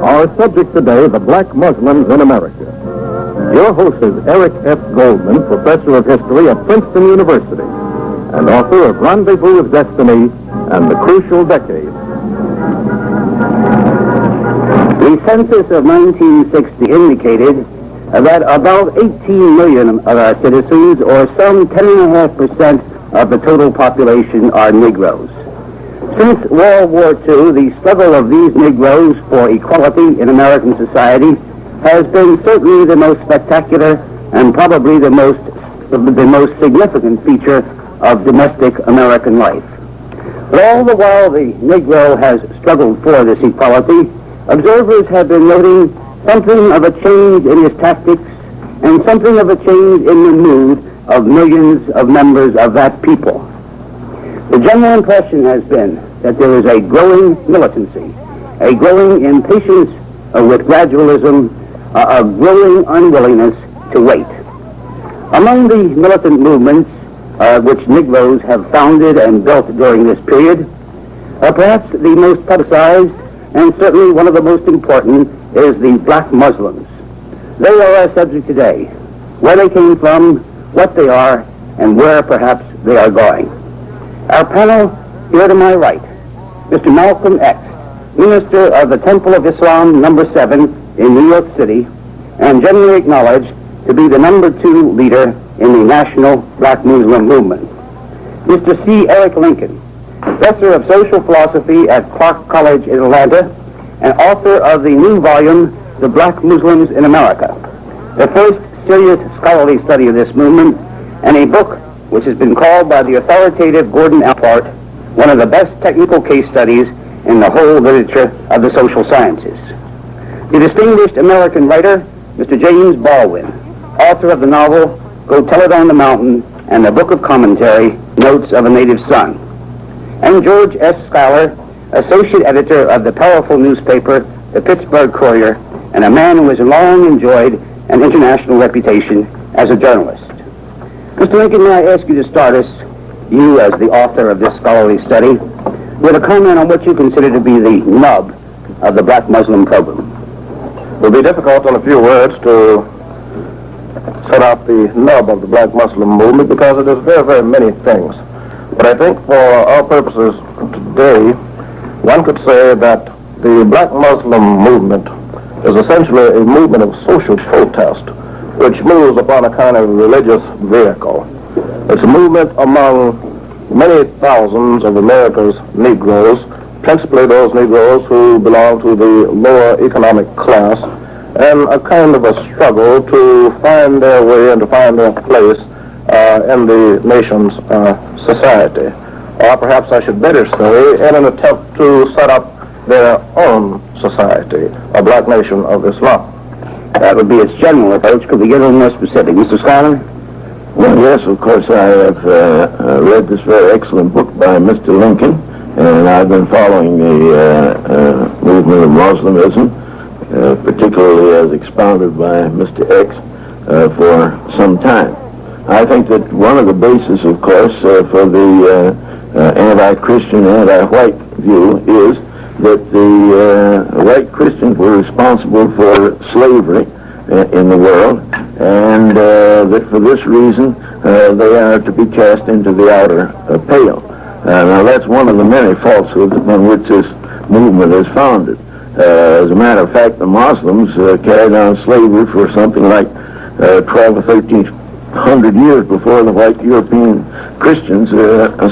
Our subject today, the black Muslims in America. Your host is Eric F. Goldman, professor of history at Princeton University and author of Rendezvous with Destiny and The Crucial Decade. The census of 1960 indicated that about 18 million of our citizens, or some 10.5% of the total population, are Negroes. Since World War II, the struggle of these Negroes for equality in American society has been certainly the most spectacular and probably the most significant feature of domestic American life. But all the while the Negro has struggled for this equality, observers have been noting something of a change in his tactics and something of a change in the mood of millions of members of that people. The general impression has been that there is a growing militancy, a growing impatience with gradualism, a growing unwillingness to wait. Among the militant movements which Negroes have founded and built during this period, perhaps the most publicized and certainly one of the most important is the black Muslims. They are our subject today, where they came from, what they are, and where perhaps they are going. Our panel, here to my right, Mr. Malcolm X, minister of the Temple of Islam No. 7 in New York City, and generally acknowledged to be the No. 2 leader in the national black Muslim movement. Mr. C. Eric Lincoln, professor of social philosophy at Clark College in Atlanta, and author of the new volume, The Black Muslims in America, the first serious scholarly study of this movement, and a book which has been called by the authoritative Gordon Alport one of the best technical case studies in the whole literature of the social sciences. The distinguished American writer, Mr. James Baldwin, author of the novel Go Tell It on the Mountain and the book of commentary, Notes of a Native Son. And George S. Schuyler, associate editor of the powerful newspaper, the Pittsburgh Courier, and a man who has long enjoyed an international reputation as a journalist. Mr. Lincoln, may I ask you to start us, you as the author of this scholarly study, with a comment on what you consider to be the nub of the black Muslim program. It will be difficult in a few words to set out the nub of the black Muslim movement because it is very, very many things. But I think for our purposes today, one could say that the black Muslim movement is essentially a movement of social protest, which moves upon a kind of religious vehicle. It's a movement among many thousands of America's Negroes, principally those Negroes who belong to the lower economic class, and a kind of a struggle to find their way and to find their place in the nation's society. Or perhaps I should better say, in an attempt to set up their own society, a black nation of Islam. That would be its general approach. Could we get a little more specific? Mr. Schuyler? Well, yes, of course, I have read this very excellent book by Mr. Lincoln, and I've been following the movement of Muslimism, particularly as expounded by Mr. X, for some time. I think that one of the bases, of course, for the anti-Christian, anti-white view is that the white Christians were responsible for slavery in the world, and that for this reason they are to be cast into the outer pale. Now that's one of the many falsehoods upon which this movement is founded. As a matter of fact, the Muslims carried on slavery for something like 12 or 1300 years before the white European Christians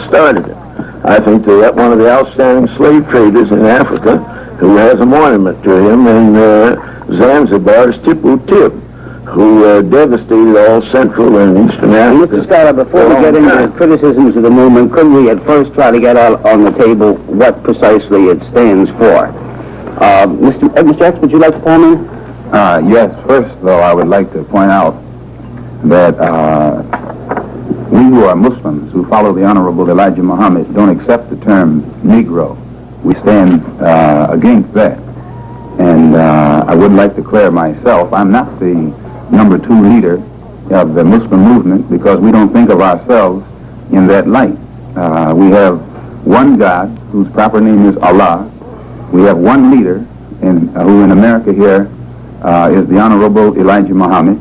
started it. I think that one of the outstanding slave traders in Africa, who has a monument to him in Zanzibar, is Tipu Tip, who devastated all Central and Eastern Africa. Mr. Schuyler, before we get into criticisms of the movement, couldn't we at first try to get out on the table what precisely it stands for? Mr. X, would you like to comment? Yes. First, though, I would like to point out that we who are Muslims, who follow the Honorable Elijah Muhammad, don't accept the term Negro. We stand against that. And I would like to declare myself, I'm not the number 2 leader of the Muslim movement because we don't think of ourselves in that light. We have one God, whose proper name is Allah. We have one leader, who in America here is the Honorable Elijah Muhammad.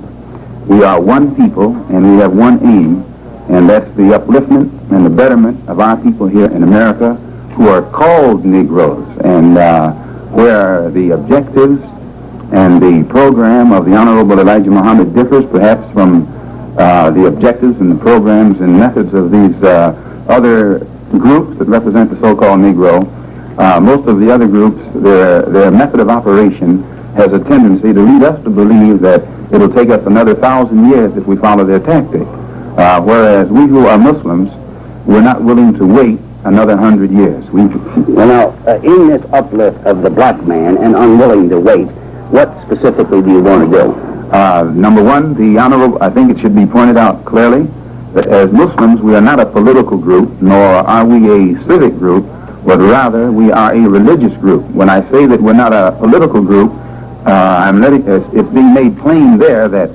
We are one people, and we have one aim, and that's the upliftment and the betterment of our people here in America who are called Negroes, and where the objectives and the program of the Honorable Elijah Muhammad differs perhaps from the objectives and the programs and methods of these other groups that represent the so-called Negro. Most of the other groups, their method of operation has a tendency to lead us to believe that it'll take us another 1,000 years if we follow their tactic. Whereas we who are Muslims, we're not willing to wait another 100 years. Well, now, in this uplift of the black man and unwilling to wait, what specifically do you want to do? Number one, I think it should be pointed out clearly that as Muslims, we are not a political group, nor are we a civic group, but rather we are a religious group. When I say that we're not a political group, it's being made plain there that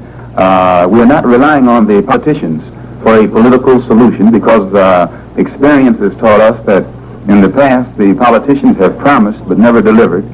we are not relying on the politicians for a political solution, because experience has taught us that in the past the politicians have promised but never delivered.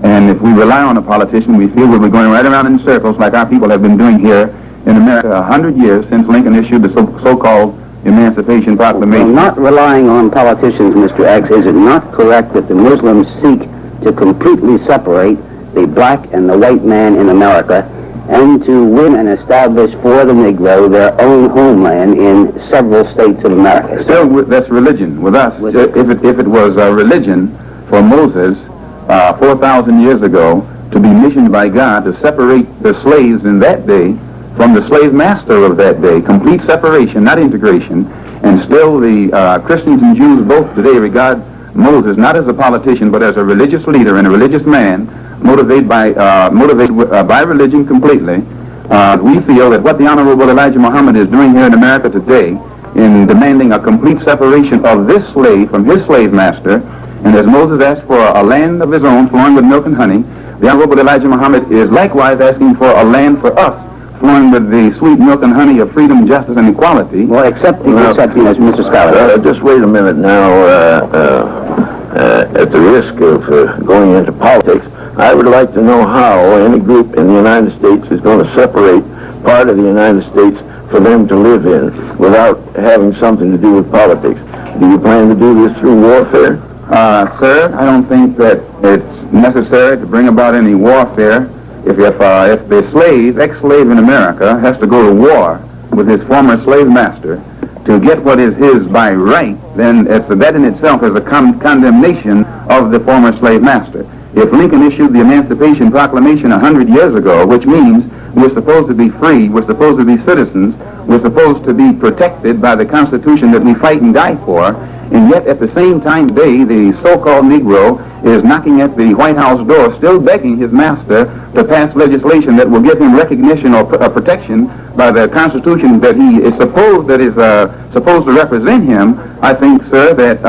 And if we rely on a politician, we feel we'll be going right around in circles like our people have been doing here in America 100 years since Lincoln issued the so-called Emancipation Proclamation. Well, not relying on politicians, Mr. X, is it not correct that the Muslims seek to completely separate the black and the white man in America and to win and establish for the Negro their own homeland in several states of America? Still, that's religion with us. If it was religion for Moses 4,000 years ago to be missioned by God to separate the slaves in that day from the slave master of that day, complete separation, not integration, and still the Christians and Jews both today regard Moses not as a politician but as a religious leader and a religious man motivated by religion completely. We feel that what the Honorable Elijah Muhammad is doing here in America today in demanding a complete separation of this slave from his slave master, and as Moses asked for a land of his own flowing with milk and honey, the Honorable Elijah Muhammad is likewise asking for a land for us flowing with the sweet milk and honey of freedom, justice, and equality. Well, accepting as Mr. Scholar. Just wait a minute now. At the risk of going into politics, I would like to know how any group in the United States is going to separate part of the United States for them to live in without having something to do with politics. Do you plan to do this through warfare? Sir, I don't think that it's necessary to bring about any warfare. If the slave, ex-slave in America, has to go to war with his former slave master to get what is his by right, then that in itself is a condemnation of the former slave master. If Lincoln issued the Emancipation Proclamation 100 years ago, which means we're supposed to be free, we're supposed to be citizens, we're supposed to be protected by the Constitution that we fight and die for, and yet at the same time the so-called Negro is knocking at the White House door, still begging his master to pass legislation that will give him recognition or protection by the Constitution that he is supposed to represent him. I think, sir, that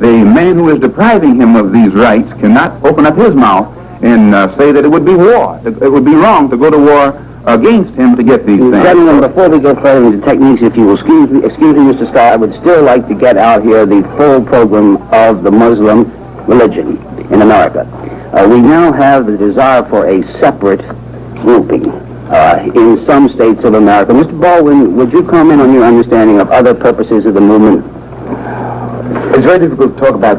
the man who is depriving him of these rights cannot open up his mouth and say that it would be war. It would be wrong to go to war against him to get these things. Gentlemen, before we go further into techniques, if you will excuse me, Mr. Scott, I would still like to get out here the full program of the Muslim religion in America. We now have the desire for a separate grouping in some states of America. Mr. Baldwin, would you comment on your understanding of other purposes of the movement? It's very difficult to talk about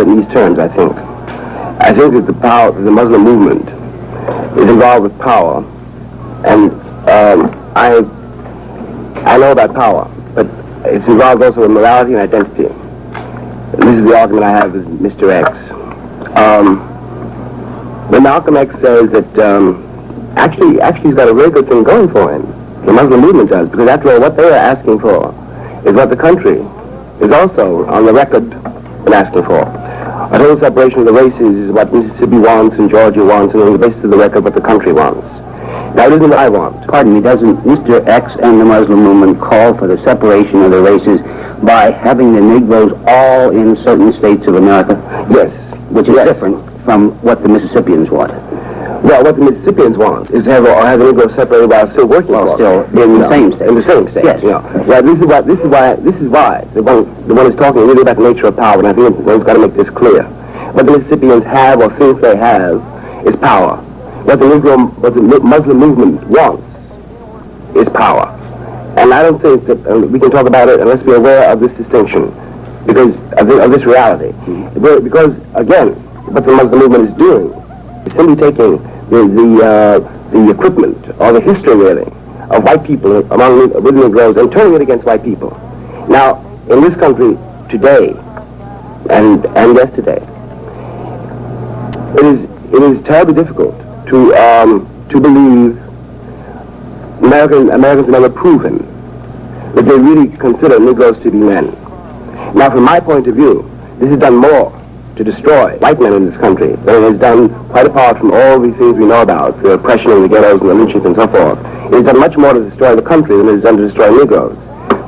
it in these terms, I think. I think that the Muslim movement is involved with power, and I know about power, but it's involved also with morality and identity. And this is the argument I have with Mr. X. When Malcolm X says that actually he's got a very good thing going for him, the Muslim movement does, because after all, what they are asking for is what the country is also on the record in asking for. A total separation of the races is what Mississippi wants and Georgia wants, and on the basis of the record, what the country wants. Now, it isn't what I want. Pardon me, doesn't Mr. X and the Muslim movement call for the separation of the races by having the Negroes all in certain states of America? Yes. Which is different from what the Mississippians want. Well, what the Mississippians want is to have the Negroes separated while still working for still in the same state. In the same state. Yes. Well, this is why the one is talking really about the nature of power, and I think one's got to make this clear. What the Mississippians have or think they have is power. What the Muslim movement wants is power. And I don't think that we can talk about it unless we're aware of this distinction, because of this reality. Because again, what the Muslim movement is doing is simply taking the equipment or the history really of white people with Negroes and turning it against white people. Now, in this country today and yesterday, it is terribly difficult to believe Americans have never proven that they really consider Negroes to be men. Now, from my point of view, this has done more to destroy white men in this country than it has done, quite apart from all these things we know about, the oppression in the ghettos and the lynchings and so forth. It has done much more to destroy the country than it has done to destroy Negroes.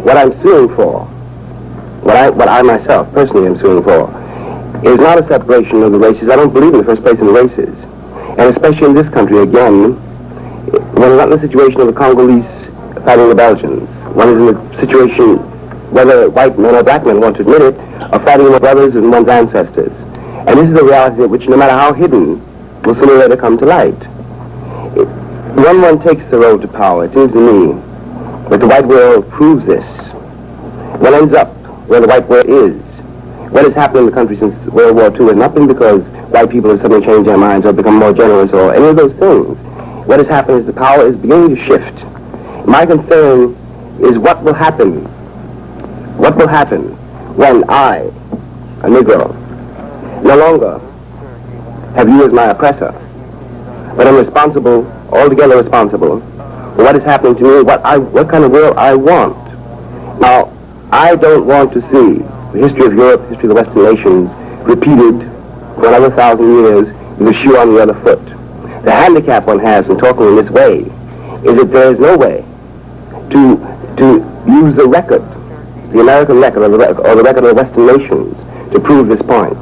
What I'm suing for, what I myself personally am suing for, is not a separation of the races. I don't believe in the first place in the races. And especially in this country, again, we're not in the situation of the Congolese fighting the Belgians. One is in the situation, whether white men or black men want to admit it, of fighting their brothers and one's ancestors. And this is a reality which, no matter how hidden, will sooner or later come to light. When one takes the road to power, it seems to me that the white world proves this. One ends up where the white world is. What has happened in the country since World War II has not been because white people have suddenly changed their minds or become more generous or any of those things. What has happened is the power is beginning to shift. My concern is what will happen. What will happen when I, a Negro, no longer have you as my oppressor, but I'm responsible, altogether responsible, for what is happening to me, what kind of world I want. Now, I don't want to see the history of Europe, the history of the Western nations, repeated for another 1,000 years with a shoe on the other foot. The handicap one has in talking in this way is that there is no way to use the record, the American record or the record of the Western nations to prove this point.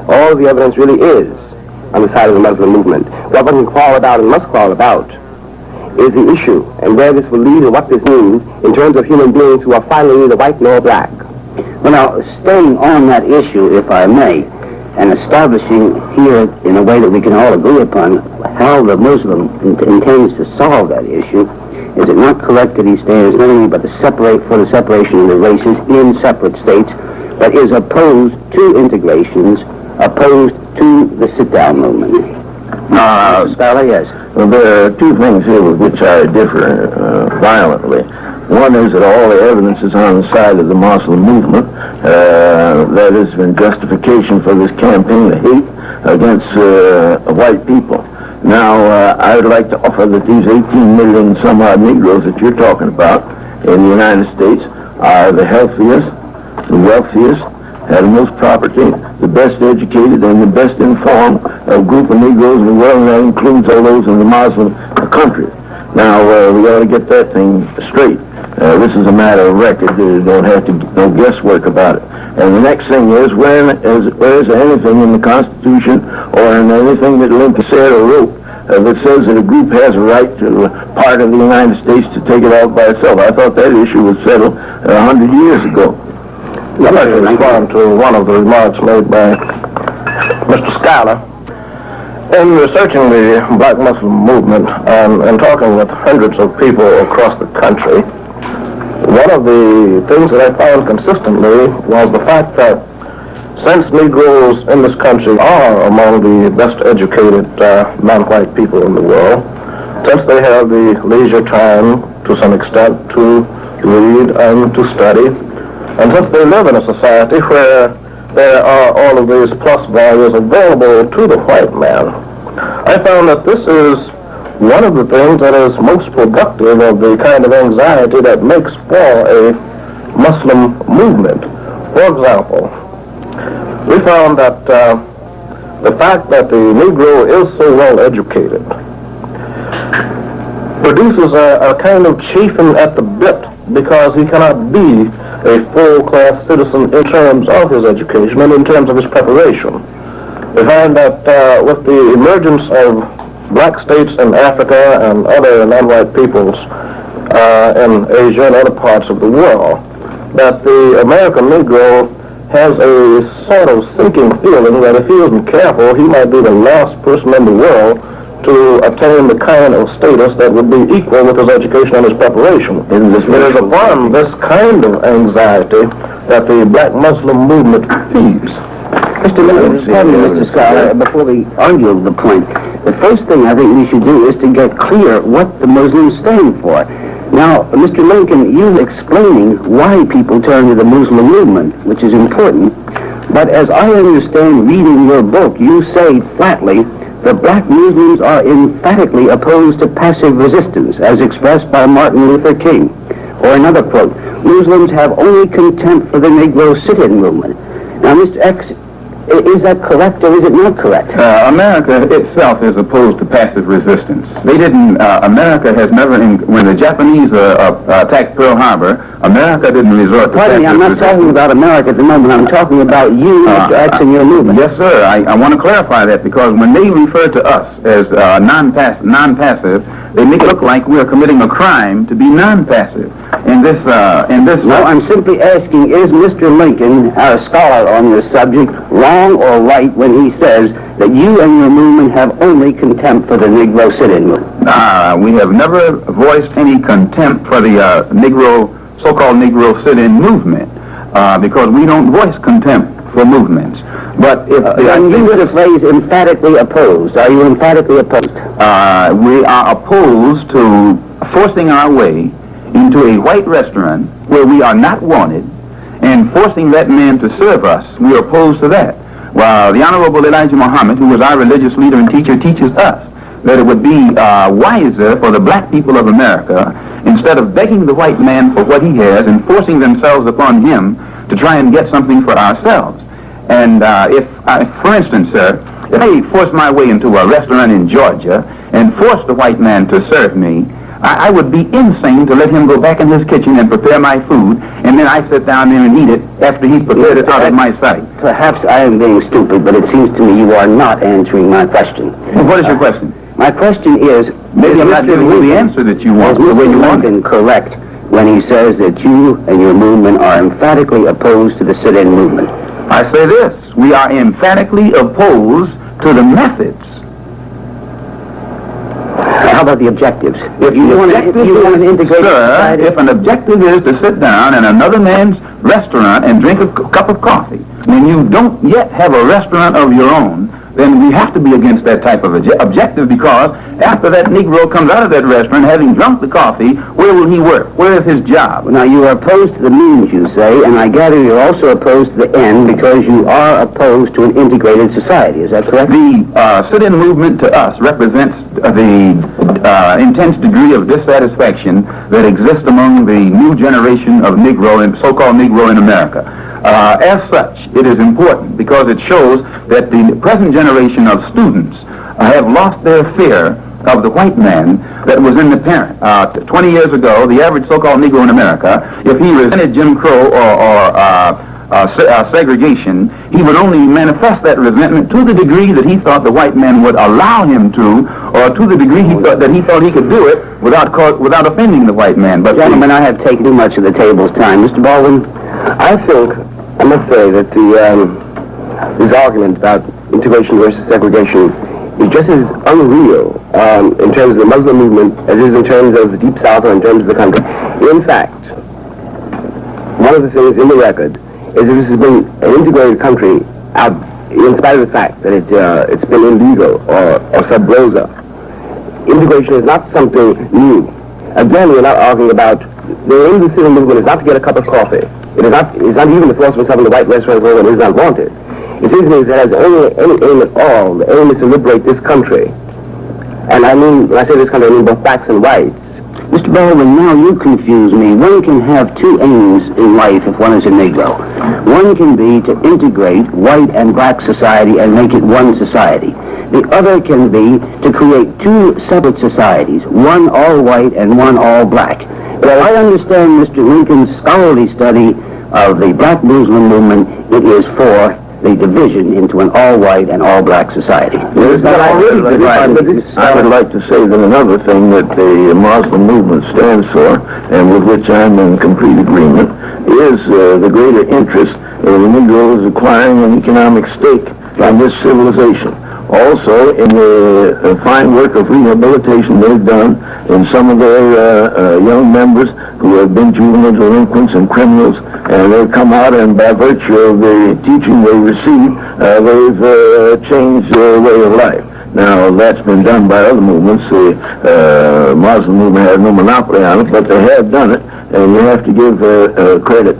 All the evidence really is on the side of the Muslim movement. What one can quarrel about and must quarrel about is the issue and where this will lead and what this means in terms of human beings who are finally neither white nor black. Well, now, staying on that issue, if I may, and establishing here in a way that we can all agree upon how the Muslim intends to solve that issue, is it not correct that he stands not only but for the separation of the races in separate states, but is opposed to integrations, opposed to the sit-down movement? Scholar, yes. Well, there are two things here with which I differ violently. One is that all the evidence is on the side of the Muslim movement. That is in justification for this campaign of hate against white people. Now, I would like to offer that these 18 million some odd Negroes that you're talking about in the United States are the healthiest, the wealthiest, have the most property, the best educated, and the best informed group of Negroes in the world, and that includes all those in the Muslim countries. Now, we ought to get that thing straight. This is a matter of record. You don't have to no guesswork about it. And the next thing is, where is anything in the Constitution or in anything that Lincoln said or wrote that says that a group has a right to part of the United States to take it out by itself? I thought that issue was settled 100 years ago. I'd like to respond to one of the remarks made by Mr. Schuyler. In researching the black Muslim movement and talking with hundreds of people across the country, one of the things that I found consistently was the fact that since Negroes in this country are among the best educated non-white people in the world, since they have the leisure time to some extent to read and to study, and since they live in a society where there are all of these plus values available to the white man, I found that this is one of the things that is most productive of the kind of anxiety that makes for a Muslim movement. For example, we found that the fact that the Negro is so well educated produces a kind of chafing at the bit because he cannot be a full-class citizen in terms of his education and in terms of his preparation. We find that with the emergence of black states in Africa and other non-white peoples in Asia and other parts of the world, that the American Negro has a sort of sinking feeling that if he isn't careful, he might be the last person in the world to attain the kind of status that would be equal with his education and his preparation. It is upon this kind of anxiety that the black Muslim movement feeds. Mr. Miller, pardon me, Mr. Scholar, before we argue the point, the first thing I think we should do is to get clear what the Muslims stand for. Now, Mr. Lincoln, you're explaining why people turn to the Muslim movement, which is important, but as I understand reading your book, you say flatly that black Muslims are emphatically opposed to passive resistance, as expressed by Martin Luther King. Or another quote, Muslims have only contempt for the Negro sit-in movement. Now, Mr. X, is that correct or is it not correct? America itself is opposed to passive resistance. They didn't, America has never, when the Japanese attacked Pearl Harbor, America didn't resort to Pardon me, I'm not talking about America at the moment. I'm talking about you, Mr. X, and your movement. Yes, sir. I want to clarify that because when they refer to us as non-passive, they make it look like we're committing a crime to be non-passive. No, I'm simply asking, is Mr. Lincoln, our scholar on this subject, wrong or right when he says that you and your movement have only contempt for the Negro sit-in movement? We have never voiced any contempt for the so-called Negro sit-in movement because we don't voice contempt for movements. But if then you use the phrase emphatically opposed. Are you emphatically opposed? We are opposed to forcing our way into a white restaurant where we are not wanted and forcing that man to serve us. We are opposed to that. While the Honorable Elijah Muhammad, who was our religious leader and teacher, teaches us that it would be wiser for the black people of America, instead of begging the white man for what he has and forcing themselves upon him, to try and get something for ourselves. And for instance, sir, if I force my way into a restaurant in Georgia and force the white man to serve me, I would be insane to let him go back in his kitchen and prepare my food, and then I sit down there and eat it after he's prepared it out of my sight. Perhaps I am being stupid, but it seems to me you are not answering my question. Well, what is your question? My question is, maybe I'm not giving you the answer that you want. Is Mr. Lincoln correct when he says that you and your movement are emphatically opposed to the sit-in movement? I say this, we are emphatically opposed to the methods. How about the objectives? If you want to integrate society, if an objective is to sit down in another man's restaurant and drink a cup of coffee, when you don't yet have a restaurant of your own, then we have to be against that type of objective, because after that Negro comes out of that restaurant, having drunk the coffee, where will he work? Where is his job? Now, you are opposed to the means, you say, and I gather you're also opposed to the end because you are opposed to an integrated society. Is that correct? The sit-in movement to us represents the intense degree of dissatisfaction that exists among the new generation of Negro and so-called Negro in America. As such, it is important because it shows that the present generation of students have lost their fear of the white man that was in the parent. 20 years ago, the average so-called Negro in America, if he resented Jim Crow or segregation, he would only manifest that resentment to the degree that he thought the white man would allow him to, or to the degree he thought he could do it without offending the white man. But gentlemen, I have taken too much of the table's time. Mr. Baldwin? I must say that this argument about integration versus segregation is just as unreal in terms of the Muslim movement as it is in terms of the Deep South or in terms of the country. In fact, one of the things in the record is that this has been an integrated country in spite of the fact that it's been illegal or sub rosa. Integration is not something new. Again, we're not arguing about the aim of the civil movement is not to get a cup of coffee. It's not even to force oneself in the white restaurant where one is not wanted. It seems to me that has only any aim at all. The aim is to liberate this country. And I mean, when I say this country, I mean both blacks and whites. Mr. Baldwin, now you confuse me. One can have two aims in life if one is a Negro. One can be to integrate white and black society and make it one society. The other can be to create two separate societies, one all white and one all black. Well, I understand Mr. Lincoln's scholarly study of the black Muslim movement. It is for the division into an all-white and all-black society. I would like to say that another thing that the Muslim movement stands for, and with which I'm in complete agreement, is the greater interest in the Negroes acquiring an economic stake in this civilization. Also, in the fine work of rehabilitation they've done in some of their young members who have been juvenile delinquents and criminals, and they've come out, and by virtue of the teaching they received, they've changed their way of life. Now, that's been done by other movements. The Muslim movement has no monopoly on it, but they have done it, and you have to give credit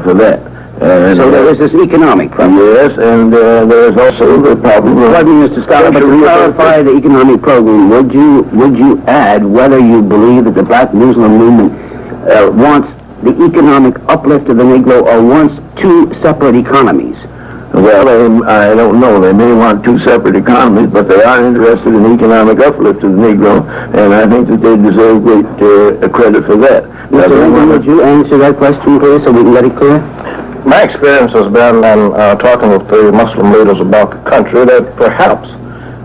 for that. And so there is this economic problem. Yes, and there's also the problem of... Pardon me, Mr. Scholar, but to clarify the economic program, would you add whether you believe that the black Muslim movement wants the economic uplift of the Negro or wants two separate economies? Well, I don't know. They may want two separate economies, but they are interested in economic uplift of the Negro, and I think that they deserve great credit for that. Mr. Lincoln, would you answer that question, please, so we can get it clear? My experience has been in talking with the Muslim leaders about the country that perhaps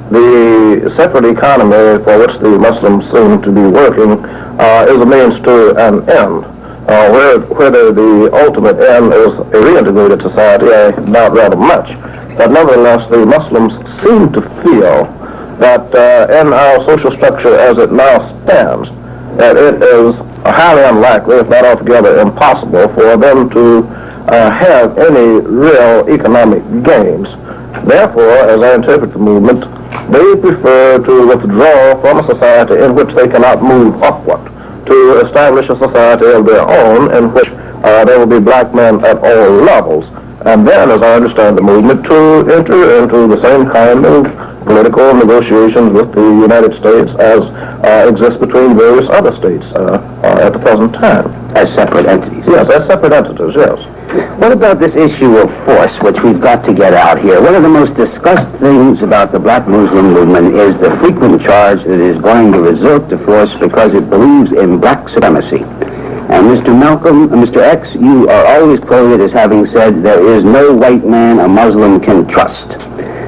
the separate economy for which the Muslims seem to be working is a means to an end. Whether the ultimate end is a reintegrated society, I doubt rather much. But nevertheless, the Muslims seem to feel that in our social structure as it now stands, that it is highly unlikely, if not altogether impossible, for them to have any real economic gains. Therefore, as I interpret the movement, they prefer to withdraw from a society in which they cannot move upward, to establish a society of their own in which there will be black men at all levels, and then, as I understand the movement, to enter into the same kind of political negotiations with the United States as exists between various other states at the present time. As separate entities? Yes, as separate entities, yes. What about this issue of force, which we've got to get out here? One of the most discussed things about the black Muslim movement is the frequent charge that it is going to resort to force because it believes in black supremacy. And Mr. Malcolm, Mr. X, you are always quoted as having said, there is no white man a Muslim can trust.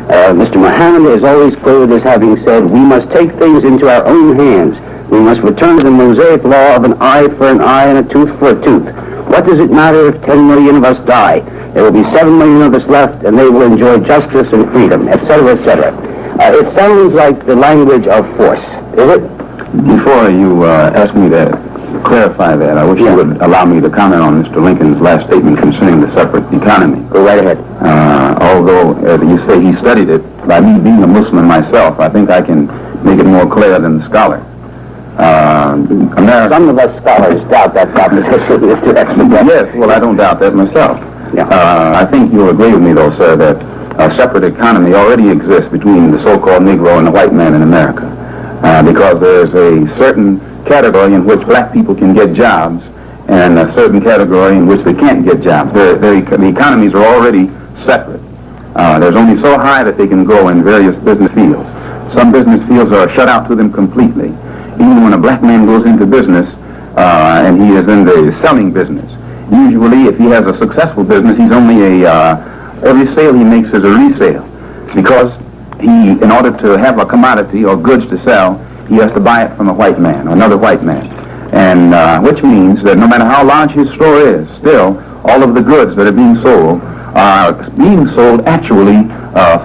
Mr. Muhammad is always quoted as having said, we must take things into our own hands. We must return to the Mosaic law of an eye for an eye and a tooth for a tooth. What does it matter if 10 million of us die? There will be 7 million of us left, and they will enjoy justice and freedom, etc., etc. It sounds like the language of force, is it? Before you ask me to clarify that, I wish you would allow me to comment on Mr. Lincoln's last statement concerning the separate economy. Go right ahead. Although, as you say, he studied it, by me being a Muslim myself, I think I can make it more clear than the scholar. Some of us scholars doubt that proposition, Mr. X. Yes, well, I don't doubt that myself. Yeah. I think you'll agree with me, though, sir, that a separate economy already exists between the so-called Negro and the white man in America, because there's a certain category in which black people can get jobs and a certain category in which they can't get jobs. The economies are already separate. There's only so high that they can go in various business fields. Some business fields are shut out to them completely. Even when a black man goes into business and he is in the selling business, usually if he has a successful business, he's only every sale he makes is a resale, because he, in order to have a commodity or goods to sell, he has to buy it from a white man or another white man, and which means that no matter how large his store is, still all of the goods that are being sold actually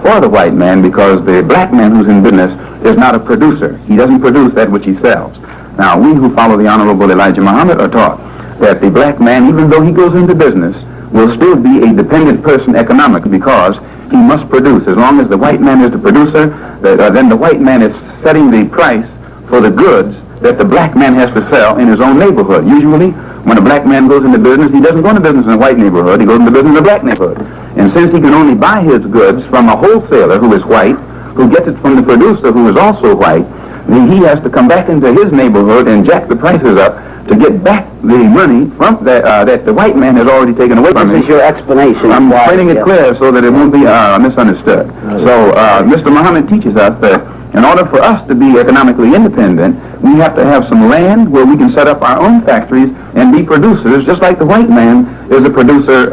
for the white man, because the black man who's in business is not a producer. He doesn't produce that which he sells. Now, we who follow the Honorable Elijah Muhammad are taught that the black man, even though he goes into business, will still be a dependent person economically, because he must produce. As long as the white man is the producer, then the white man is setting the price for the goods that the black man has to sell in his own neighborhood. Usually, when a black man goes into business, he doesn't go into business in a white neighborhood, he goes into business in a black neighborhood. And since he can only buy his goods from a wholesaler who is white, who gets it from the producer who is also white, then he has to come back into his neighborhood and jack the prices up to get back the money from that the white man has already taken away from him. This is your explanation. I'm explaining it clear so that it won't be misunderstood. So Mr. Muhammad teaches us that In order for us to be economically independent, we have to have some land where we can set up our own factories and be producers, just like the white man is a producer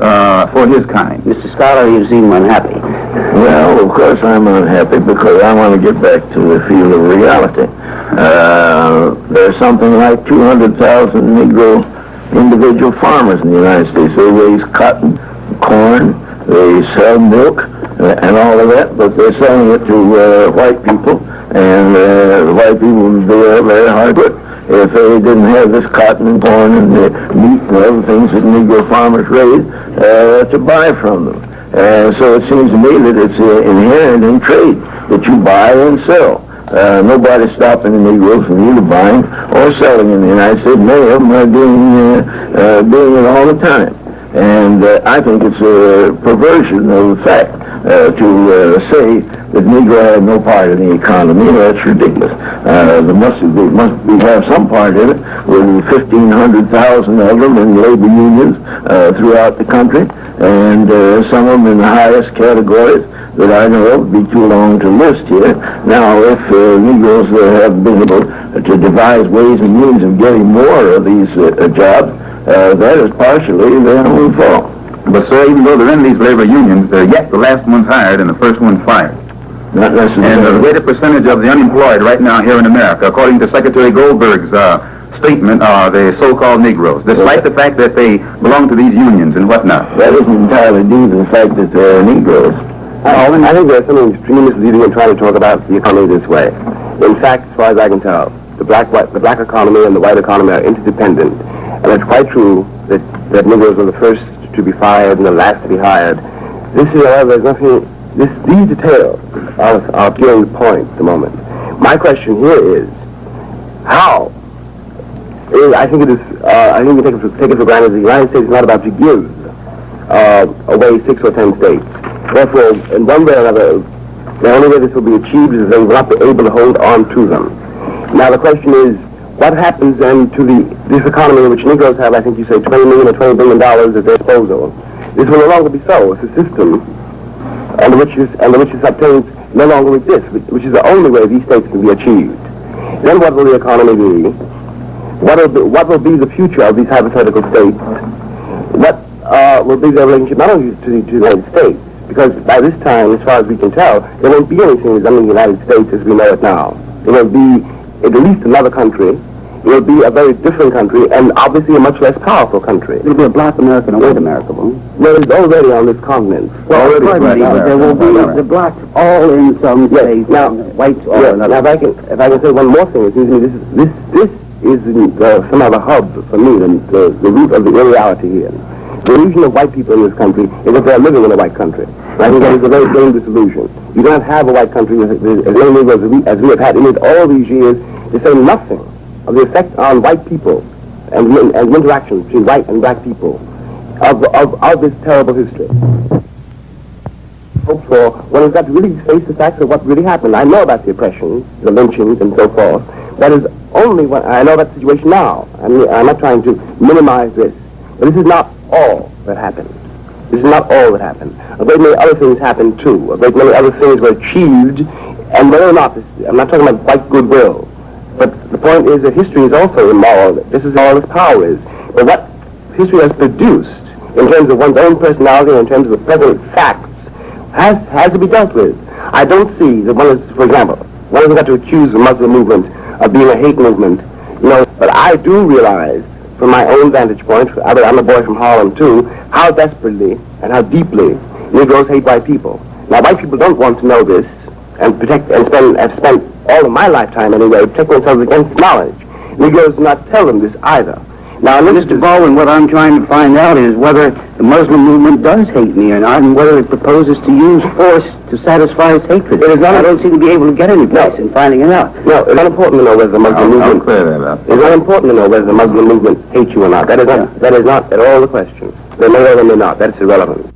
for his kind. Mr. Scholar, you seem unhappy. Well, of course I'm unhappy because I want to get back to the field of reality. There's something like 200,000 Negro individual farmers in the United States. They raise cotton, corn, they sell milk, and all of that, but they're selling it to white people, and the white people are very hard put. If they didn't have this cotton and corn and the meat and other things that Negro farmers raise to buy from them. So it seems to me that it's inherent in trade that you buy and sell. Nobody's stopping the Negroes from either buying or selling in the United States. Many of them are doing it all the time. And I think it's a perversion of the fact to say that Negro had no part in the economy. That's ridiculous. There must have some part in it, with 1,500,000 of them in labor unions throughout the country, and some of them in the highest categories that I know of. Would be too long to list here. Now, if Negroes have been able to devise ways and means of getting more of these jobs, that is partially their own fault. But, sir, even though they're in these labor unions, they're yet the last one's hired and the first one's fired. Not necessarily. And the greater percentage of the unemployed right now here in America, according to Secretary Goldberg's statement, are the so-called Negroes, despite the fact that they belong to these unions and whatnot. That isn't entirely due to the fact that they're Negroes. I think there's something extremely misleading in trying to talk about the economy this way. In fact, as far as I can tell, the black economy and the white economy are interdependent. And it's quite true that Negroes were the first to be fired and the last to be hired. This is, however, there's nothing. These details are beyond the point at the moment. My question here is, how? I think we take it for granted that the United States is not about to give away 6 or 10 states. Therefore, in one way or another, the only way this will be achieved is that we will not be able to hold on to them. Now the question is, what happens then to this economy which Negroes have, I think you say, $20 million or $20 billion at their disposal? This will no longer be so. It's a system under which this obtains no longer exists, which is the only way these states can be achieved. Then what will the economy be? What will be the future of these hypothetical states? What will be their relationship not only to the United States, because by this time, as far as we can tell, there won't be anything resembling the United States as we know it now. There will be at least another country. It will be a very different country, and obviously a much less powerful country. It'll be a black America and a white America, won't it? Well, it's already on this continent. Well, there will be the blacks all in some states, now, whites all in others. Now, if I can say one more thing, it seems to me this is somehow the hub for me, the root of the irreality here. The illusion of white people in this country is that they're living in a white country. And I think that is a very dangerous illusion. You don't have a white country with as many Negroes as we have had in it all these years to say nothing of the effect on white people and the interaction between white and black people of this terrible history. Hope for one has got to really face the facts of what really happened. I know about the oppression, the lynchings, and so forth. That is only what I know about the situation now. I'm not trying to minimize this, but this is not all that happened. This is not all that happened. A great many other things happened too. A great many other things were achieved, and whether or not I'm not talking about white goodwill. But the point is that history is also immoral. This is all its power is. But what history has produced in terms of one's own personality and in terms of the present facts has to be dealt with. I don't see that one is, for example, one has got to accuse the Muslim movement of being a hate movement. But I do realize from my own vantage point, I'm a boy from Harlem too, how desperately and how deeply Negroes hate white people. Now white people don't want to know this and have spent all of my lifetime anyway, protecting themselves against knowledge. Negroes do not tell them this either. Now, Mr. Baldwin, what I'm trying to find out is whether the Muslim movement does hate me or not, and whether it proposes to use force to satisfy its hatred. I don't seem to be able to get any place in finding it out. No, it's not important to know whether the Muslim movement... It's not important to know whether the Muslim movement hates you or not. That is not at all the question. They may or they may not. That's irrelevant.